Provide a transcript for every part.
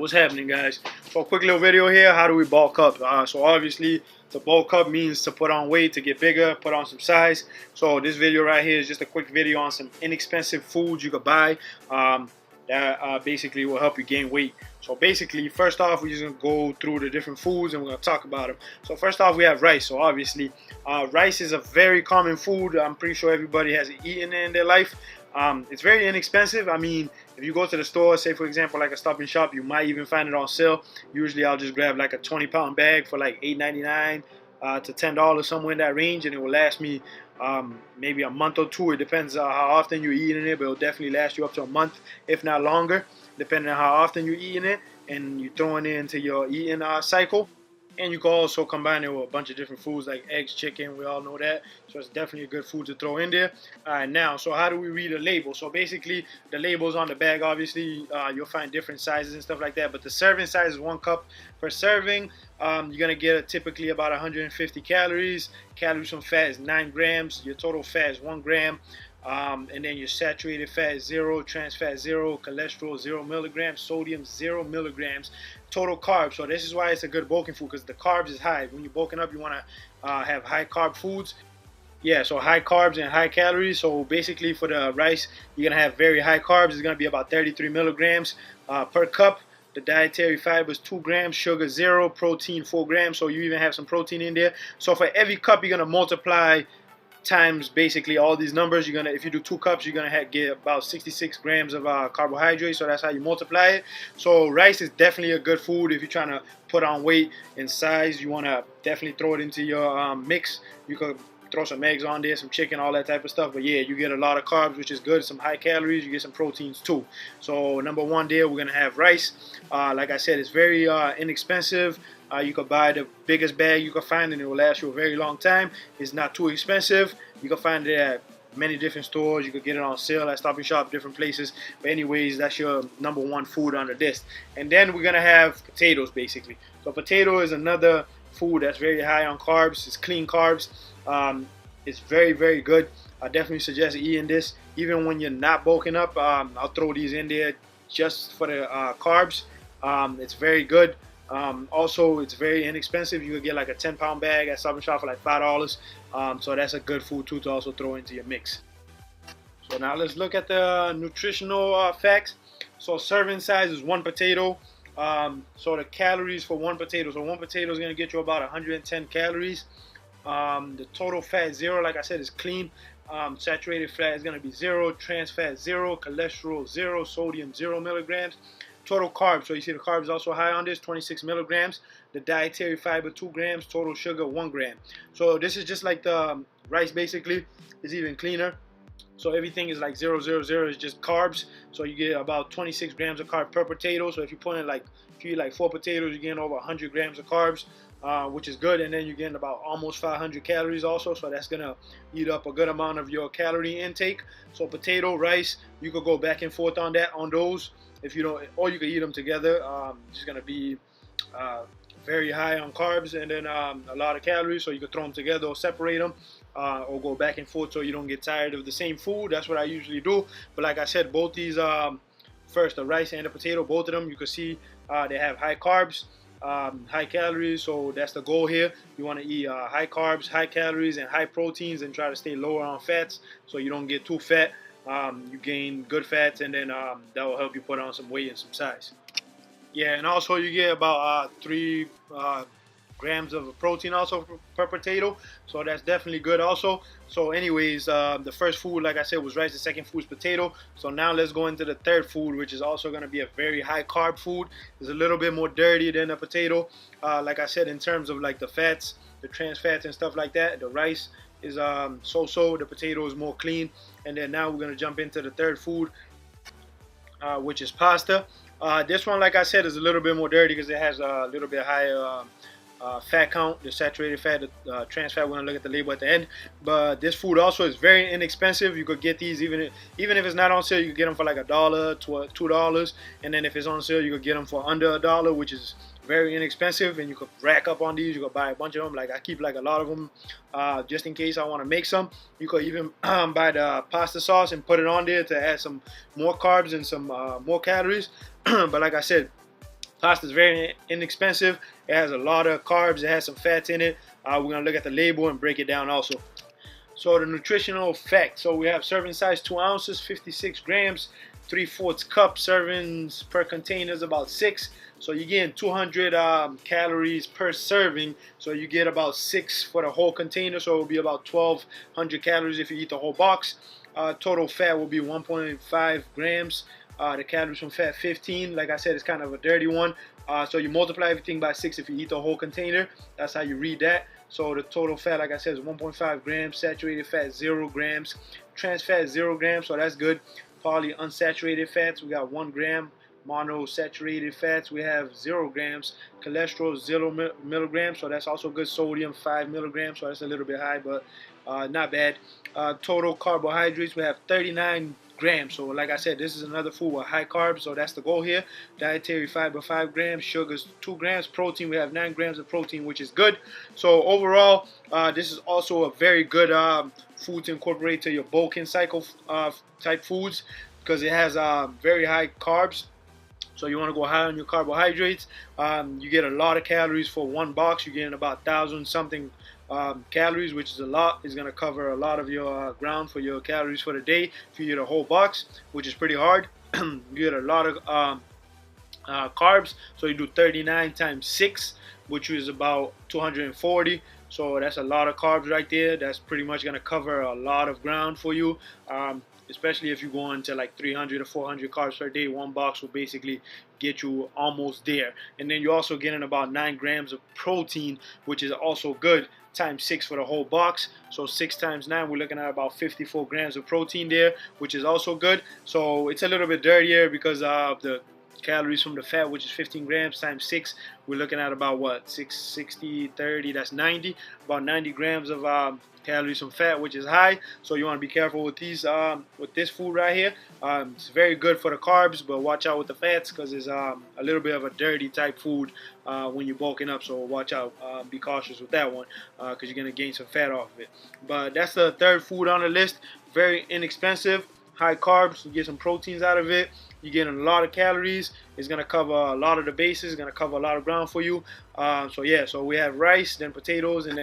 What's happening, guys? So a quick little video here. How do we bulk up? So obviously to bulk up means to put on weight, to get bigger, put on some size. So this video right here is just a quick video on some inexpensive foods you could buy that basically will help you gain weight. So basically, first off, we're just gonna go through the different foods and we're gonna talk about them. So first off, we have rice. So obviously, rice is a very common food. I'm pretty sure everybody has eaten it in their life. It's very inexpensive. I mean, if you go to the store, say for example like a Stop and Shop, you might even find it on sale. Usually I'll just grab like a 20-pound bag for like $8.99 to $10, somewhere in that range, and it will last me maybe a month or two. It depends how often you're eating it, but it'll definitely last you up to a month, if not longer, depending on how often you're eating it and you're throwing it into your eating cycle. And you can also combine it with a bunch of different foods like eggs, chicken. We all know that. So it's definitely a good food to throw in there. All right, now, so how do we read a label? So basically, the labels on the bag, obviously, you'll find different sizes and stuff like that. But the serving size is 1 cup per serving. You're going to get typically about 150 calories. Calories from fat is 9 grams. Your total fat is 1 gram. And then your saturated fat is 0, trans fat 0, cholesterol 0 milligrams, sodium 0 milligrams, total carbs. So this is why it's a good bulking food, because the carbs is high. When you're bulking up, you want to have high carb foods. Yeah, so high carbs and high calories. So basically for the rice, you're going to have very high carbs. It's going to be about 33 milligrams per cup. The dietary fiber is 2 grams, sugar 0, protein 4 grams. So you even have some protein in there. So for every cup, you're going to multiply times basically all these numbers. You're gonna, if you do 2 cups, you're gonna get about 66 grams of carbohydrates. So that's how you multiply it. So rice is definitely a good food if you're trying to put on weight and size. You want to definitely throw it into your mix. You could throw some eggs on there, some chicken, all that type of stuff. But yeah, you get a lot of carbs, which is good. Some high calories. You get some proteins too. So number 1 there, we're gonna have rice. Like I said, it's very inexpensive. You could buy the biggest bag you can find and it will last you a very long time. It's not too expensive. You can find it at many different stores. You could get it on sale at Stop and Shop, different places. But anyways, that's your number 1 food on the list. And then we're going to have potatoes basically. So potato is another food that's very high on carbs. It's clean carbs. It's very, very good. I definitely suggest eating this. Even when you're not bulking up, I'll throw these in there just for the carbs. It's very good. Also, it's very inexpensive. You could get like a 10-pound bag at Stop and Shop for like $5. So that's a good food too to also throw into your mix. So now let's look at the nutritional facts. So serving size is 1 potato. So the calories for 1 potato. So 1 potato is going to get you about 110 calories. The total fat 0, like I said, is clean. Saturated fat is going to be 0, trans fat 0, cholesterol 0, sodium 0 milligrams. Total carbs, so you see the carbs also high on this, 26 milligrams. The dietary fiber 2 grams, total sugar 1 gram. So this is just like the rice basically. It's even cleaner. So everything is like 0, 0, 0 is just carbs. So you get about 26 grams of carb per potato. So if you put in like, if you eat like 4 potatoes, you're getting over 100 grams of carbs, which is good. And then you're getting about almost 500 calories also. So that's gonna eat up a good amount of your calorie intake. So potato, rice, you could go back and forth on that, on those. If you don't, or you can eat them together. It's gonna be very high on carbs and then a lot of calories. So you can throw them together or separate them, or go back and forth so you don't get tired of the same food. That's what I usually do. But like I said, both these, first the rice and the potato, both of them, you can see they have high carbs, high calories. So that's the goal here. You want to eat high carbs, high calories, and high proteins, and try to stay lower on fats so you don't get too fat. You gain good fats, and then that will help you put on some weight and some size. Yeah, and also you get about 3 grams of protein also per potato, so that's definitely good also. So anyways, the first food, like I said, was rice. The second food is potato. So now let's go into the third food, which is also going to be a very high carb food. It's a little bit more dirty than a potato. Like I said, in terms of like the fats, the trans fats and stuff like that, the rice is so-so, the potato is more clean. And then now we're going to jump into the third food, which is pasta. This one, like I said, is a little bit more dirty because it has a little bit higher fat count, the saturated fat, the trans fat. We're going to look at the label at the end. But this food also is very inexpensive. You could get these even if it's not on sale. You could get them for like $1 to $2. And then if it's on sale, you could get them for under $1, which is very inexpensive, and you could rack up on these. You could buy a bunch of them. Like I keep like a lot of them just in case I want to make some. You could even buy the pasta sauce and put it on there to add some more carbs and some more calories. But like I said, Pasta is very inexpensive. It has a lot of carbs. It has some fats in it. We're going to look at the label and break it down also. So the nutritional facts. So we have serving size 2 ounces, 56 grams, 3/4 cup. Servings per container is about 6. So you're getting 200 calories per serving. So you get about 6 for the whole container. So it will be about 1,200 calories if you eat the whole box. Total fat will be 1.5 grams. The calories from fat 15. Like I said, it's kind of a dirty one. So you multiply everything by 6 if you eat the whole container. That's how you read that. So the total fat, like I said, is 1.5 grams. Saturated fat 0 grams. Trans fat 0 grams. So that's good. Polyunsaturated fats, we got 1 gram. Monosaturated fats, we have 0 grams. Cholesterol 0 milligrams. So that's also good. Sodium 5 milligrams. So that's a little bit high, but not bad. Total carbohydrates, we have 39 grams. So like I said, this is another food with high carbs, so that's the goal here. Dietary fiber 5 grams, sugars 2 grams, protein we have 9 grams of protein, which is good. So overall, this is also a very good food to incorporate to your bulking cycle type foods, because it has very high carbs. So you want to go high on your carbohydrates. You get a lot of calories for one box. You're getting about 1,000 something calories, which is a lot. It's going to cover a lot of your ground for your calories for the day if you eat a whole box, which is pretty hard. You get a lot of carbs. So you do 39 times 6, which is about 240. So that's a lot of carbs right there. That's pretty much going to cover a lot of ground for you. Especially if you go into like 300 or 400 carbs per day. One box will basically get you almost there. And then you're also getting about 9 grams of protein, which is also good, times 6 for the whole box. So 6 times 9, we're looking at about 54 grams of protein there, which is also good. So it's a little bit dirtier because of the calories from the fat, which is 15 grams times 6. We're looking at about what, 60, 30, that's 90. About 90 grams of calories from fat, which is high. So you want to be careful with these with this food right here. It's very good for the carbs, but watch out with the fats, because it's a little bit of a dirty type food when you're bulking up. So watch out, be cautious with that one, because you're going to gain some fat off of it. But that's the third food on the list. Very inexpensive, high carbs. You get some proteins out of it. You're getting a lot of calories. It's going to cover a lot of the bases. It's going to cover a lot of ground for you. So yeah, so we have rice, then potatoes, and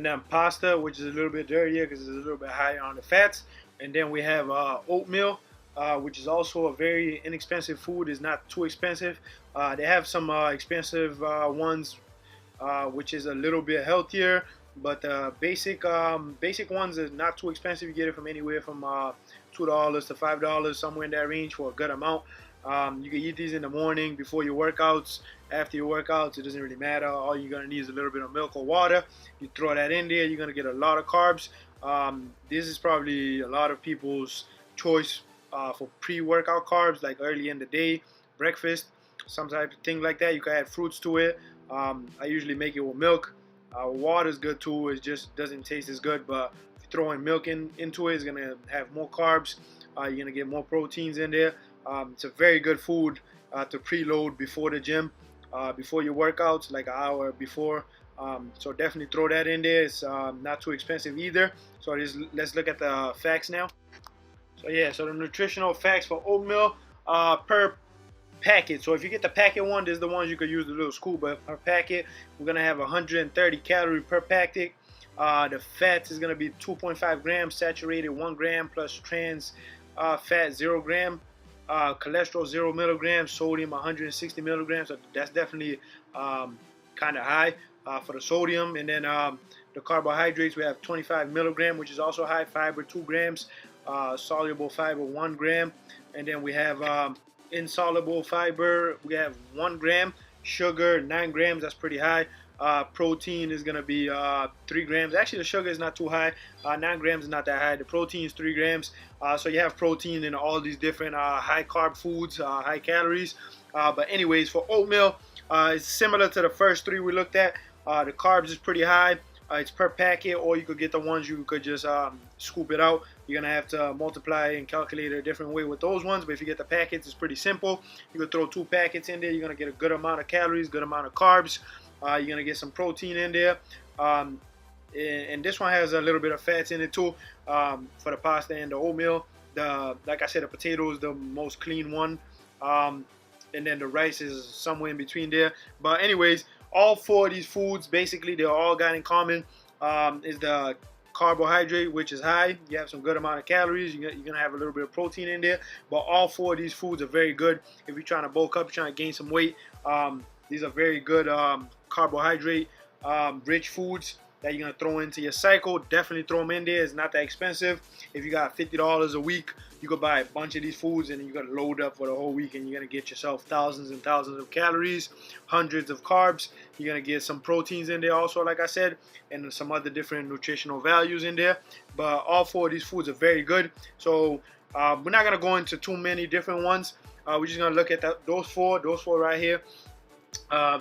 then pasta, which is a little bit dirtier because it's a little bit higher on the fats. And then we have oatmeal, which is also a very inexpensive food. It's not too expensive. They have some expensive ones, which is a little bit healthier. But basic ones is not too expensive. You get it from anywhere from $2 to $5, somewhere in that range for a good amount. You can eat these in the morning before your workouts, after your workouts. It doesn't really matter. All you're gonna need is a little bit of milk or water. You throw that in there, you're gonna get a lot of carbs. This is probably a lot of people's choice for pre-workout carbs, like early in the day, breakfast, some type of thing like that. You can add fruits to it. I usually make it with milk. Water is good too. It just doesn't taste as good, but if you throw in milk into it, it's gonna have more carbs. You're gonna get more proteins in there. It's a very good food to preload before the gym, before your workouts, like an hour before. So definitely throw that in there. It's not too expensive either. So let's look at the facts now. So yeah, so the nutritional facts for oatmeal per packet. So if you get the packet one, there's the ones you could use the little scoop, but per packet, we're gonna have 130 calories per packet. The fats is gonna be 2.5 grams, saturated 1 gram, plus trans fat 0 gram. Cholesterol 0 milligrams, sodium 160 milligrams. So that's definitely kind of high for the sodium. And then the carbohydrates, we have 25 milligrams, which is also high. Fiber 2 grams, soluble fiber 1 gram, and then we have insoluble fiber, we have 1 gram. Sugar 9 grams, that's pretty high. Protein is gonna be 3 grams. Actually, the sugar is not too high. 9 grams is not that high. The protein is 3 grams. So you have protein in all these different high carb foods, high calories. But anyways, for oatmeal, it's similar to the first 3 we looked at. The carbs is pretty high. It's per packet, or you could get the ones you could just scoop it out. You're gonna have to multiply and calculate it a different way with those ones. But if you get the packets, it's pretty simple. You could throw 2 packets in there. You're gonna get a good amount of calories, good amount of carbs. You're gonna get some protein in there. And this one has a little bit of fats in it too, for the pasta and the oatmeal. Like I said, the potato is the most clean one. and then the rice is somewhere in between there. But anyways, all four of these foods basically they all got in common is the carbohydrate, which is high. You have some good amount of calories. You're gonna have a little bit of protein in there. But all four of these foods are very good if you're trying to bulk up, you're trying to gain some weight. These are very good carbohydrate rich foods that you're gonna throw into your cycle. Definitely throw them in there. It's not that expensive. If you got $50 a week, you could buy a bunch of these foods and you're gonna load up for the whole week, and you're gonna get yourself thousands and thousands of calories, hundreds of carbs. You're gonna get some proteins in there also, like I said, and some other different nutritional values in there. But all four of these foods are very good. So we're not gonna go into too many different ones. We're just gonna look at those four right here.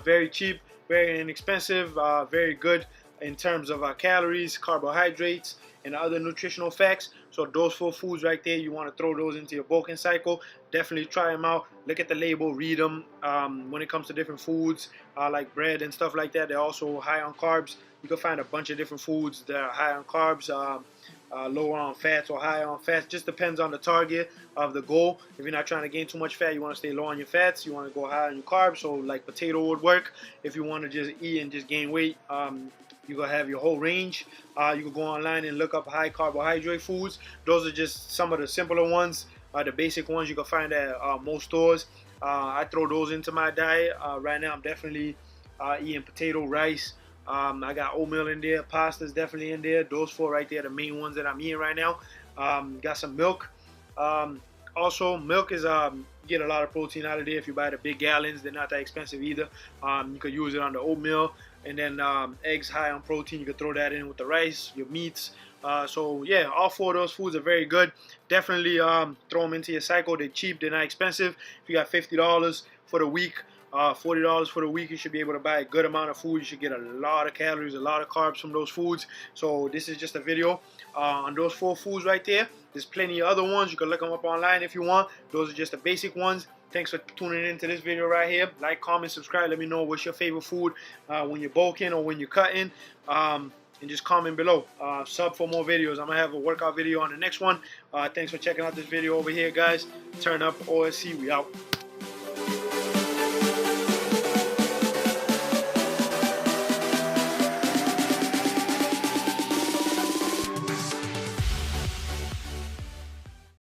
Very cheap, very inexpensive, very good in terms of calories, carbohydrates, and other nutritional facts. So those four foods right there, you want to throw those into your bulking cycle. Definitely try them out. Look at the label, read them. When it comes to different foods like bread and stuff like that, they're also high on carbs. You can find a bunch of different foods that are high on carbs, lower on fats or high on fats. Just depends on the target of the goal. If you're not trying to gain too much fat, you want to stay low on your fats. You want to go high on your carbs. So like potato would work. If you want to just eat and just gain weight, you're going to have your whole range. You can go online and look up high carbohydrate foods. Those are just some of the simpler ones, the basic ones you can find at most stores. I throw those into my diet. Right now I'm definitely eating potato, rice. I got oatmeal in there, pasta's definitely in there. Those four right there are the main ones that I'm eating right now. Got some milk. Also, milk is you get a lot of protein out of there if you buy the big gallons. They're not that expensive either. You could use it on the oatmeal, and then eggs high on protein. You could throw that in with the rice, your meats. So yeah, all four of those foods are very good. Definitely throw them into your cycle. They're cheap. They're not expensive. If you got $50 for the week, $40 for the week, you should be able to buy a good amount of food. You should get a lot of calories, a lot of carbs from those foods. So this is just a video on those four foods right there. There's plenty of other ones. You can look them up online if you want. Those are just the basic ones. Thanks for tuning into this video right here. Like, comment, subscribe. Let me know what's your favorite food when you're bulking or when you're cutting. And just comment below. Sub for more videos. I'm going to have a workout video on the next one. Thanks for checking out this video over here, guys. Turn up OSC. We out.